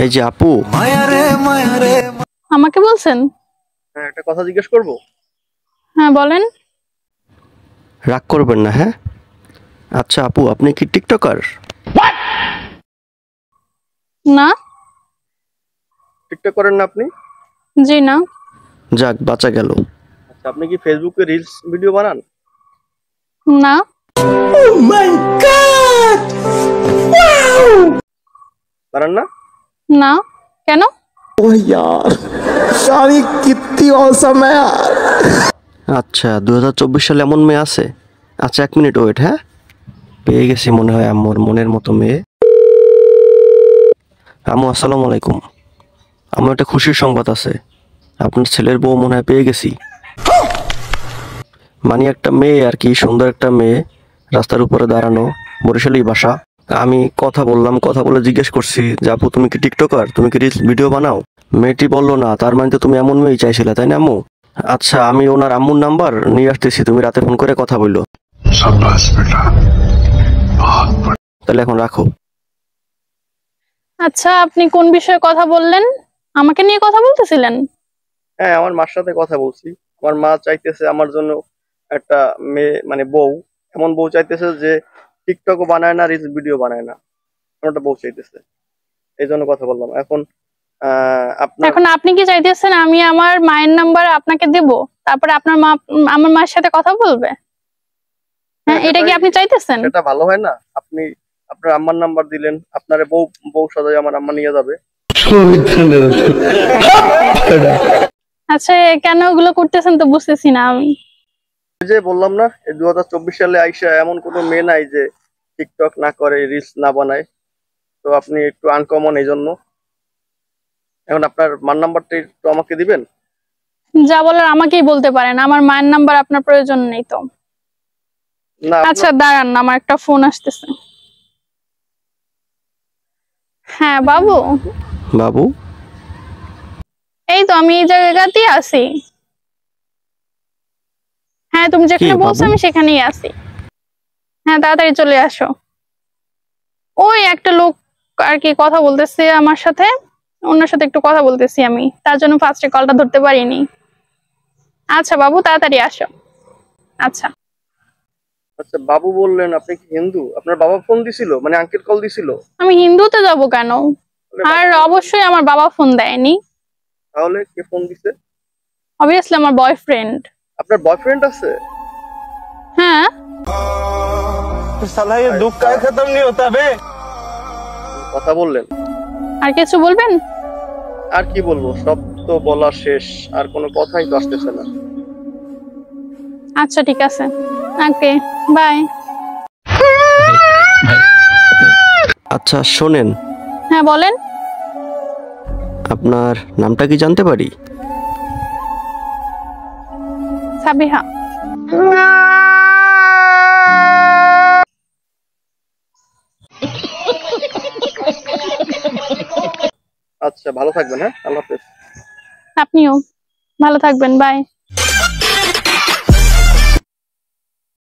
এই যে আপু, আমাকে বলছেন? হ্যাঁ একটা কথা জিজ্ঞেস করব? হ্যাঁ বলেন। রাগ করবেন না, হ্যাঁ? আচ্ছা আপু, আপনি কি টিকটকার? না। টিকটক করেন না আপনি? জি না। যাক, বাঁচা গেল। আচ্ছা, আপনি কি ফেসবুকে রিলস ভিডিও বানান? না। বানান না? না। কেন? আচ্ছা, 2024 সালে এমন মেয়ে আছে? আচ্ছা, 1 মিনিট ওয়েট, হ্যাঁ? পেয়ে গেছি মনে হয় আম্মুর মনের মতো মেয়ে। আম্মু, আসসালামু আলাইকুম। আমার একটা খুশির সংবাদ আছে। আপনার ছেলের বউ মনে হয় পেয়ে গেছি। মানে একটা মেয়ে আর কি, সুন্দর একটা মেয়ে, রাস্তার উপরে দাঁড়ানো, বরিশালেই বাসা। আমি কথা বললাম, কথা বলে জিজ্ঞেস করছি যে আপু তুমি কি টিকটকার, তুমি কি রিলস ভিডিও বানাও? মেয়েটি বললো না। তার মানে তো তুমি এমন মেয়েই চাইছিলে, তাই না আম্মু? আচ্ছা, আমি ওনার আম্মুর নাম্বার নিয়ে আসতেছি, তুমি রাতে ফোন করে কথা বললো। তাহলে এখন রাখো। আচ্ছা, আপনি কোন বিষয়ে কথা বললেন? আমাকে নিয়ে কথা বলতেছিলেন? হ্যাঁ, আমার মার সাথে কথা বলছি। আমার মা চাইতেছে আমার জন্য একটা মেয়ে, মানে বউ, এমন বউ চাইতেছে যে টিকটকও বানায় না, রিলস ভিডিও বানায় না, এমন একটা বউ চাইতেছে। এই জন্য কথা বললাম। এখন আপনার এখন আপনি কি চাইতেছেন আমি আমার মায়ের নাম্বার আপনাকে দেব, তারপরে আপনার মা আমার মায়ের সাথে কথা বলবে? হ্যাঁ, এটা কি আপনি চাইতেছেন? সেটা ভালো হয় না? আপনি আপনার আম্মার নাম্বার দিলেন, আপনার বউ বউ সাজায় আমার আম্মা নিয়ে যাবে। আচ্ছা, কেন ওগুলো করতেছেন তো বুঝতেছি না আমি। এই যে বললাম না, 2024 সালে আইসা এমন কোনো মেয়ে নাই যে টিকটক না করে, রিলস না বানায়। তো আপনি একটু আনকমন, এই জন্য। এখন আপনার মার নাম্বারটা একটু আমাকে দিবেন? যা বলার আমাকেই বলতে পারেন, আমার মায়ের নাম্বার আপনার প্রয়োজন নেই তো। না আচ্ছা দাঁড়ান, আমার একটা ফোন আসতেছে। হ্যাঁ বাবু। বাবু, এই তো আমি এই জায়গাতেই আছি। হ্যাঁ, তুমি যেখানে বলছো বাবু? আমি সেখানেই আছি। হ্যাঁ, তাড়াতাড়ি চলে আসো। ওই একটা লোক আর কি কথা বলতেছে আমার সাথে, ওনার সাথে একটু কথা বলতেছি আমি, তার জন্য ফার্স্টে কলটা ধরতে পারিনি। আচ্ছা বাবু, তাড়াতাড়ি আসো। আচ্ছা। আচ্ছা, বাবু বললেন, আপনি কি হিন্দু? আপনার বাবা ফোন দিছিল, মানে আঙ্কেল কল দিছিল? আমি হিন্দুতে যাব কেন? আর অবশ্যই আমার বাবা ফোন দেয়নি। তাহলে কে ফোন দিছে? অবভিয়াসলি আমার বয়ফ্রেন্ড। আপনার বয়ফ্রেন্ড আছে? হ্যাঁ। साला ये दुख का खत्म नहीं होता बे। কথা বললেন? আর কিছু বলবেন? আর কি বলবো, সব তো বলা শেষ, আর কোনো কথাই তো আসতেছে না। আচ্ছা ঠিক আছে, ওকে, বাই। আচ্ছা শোনেন, হ্যাঁ বলেন। আপনার নামটা কি জানতে পারি? সাবিহা। আচ্ছা, ভালো থাকবেন, হ্যাঁ? আল্লাহ হাফেজ। আপনিও ভালো থাকবেন, বাই।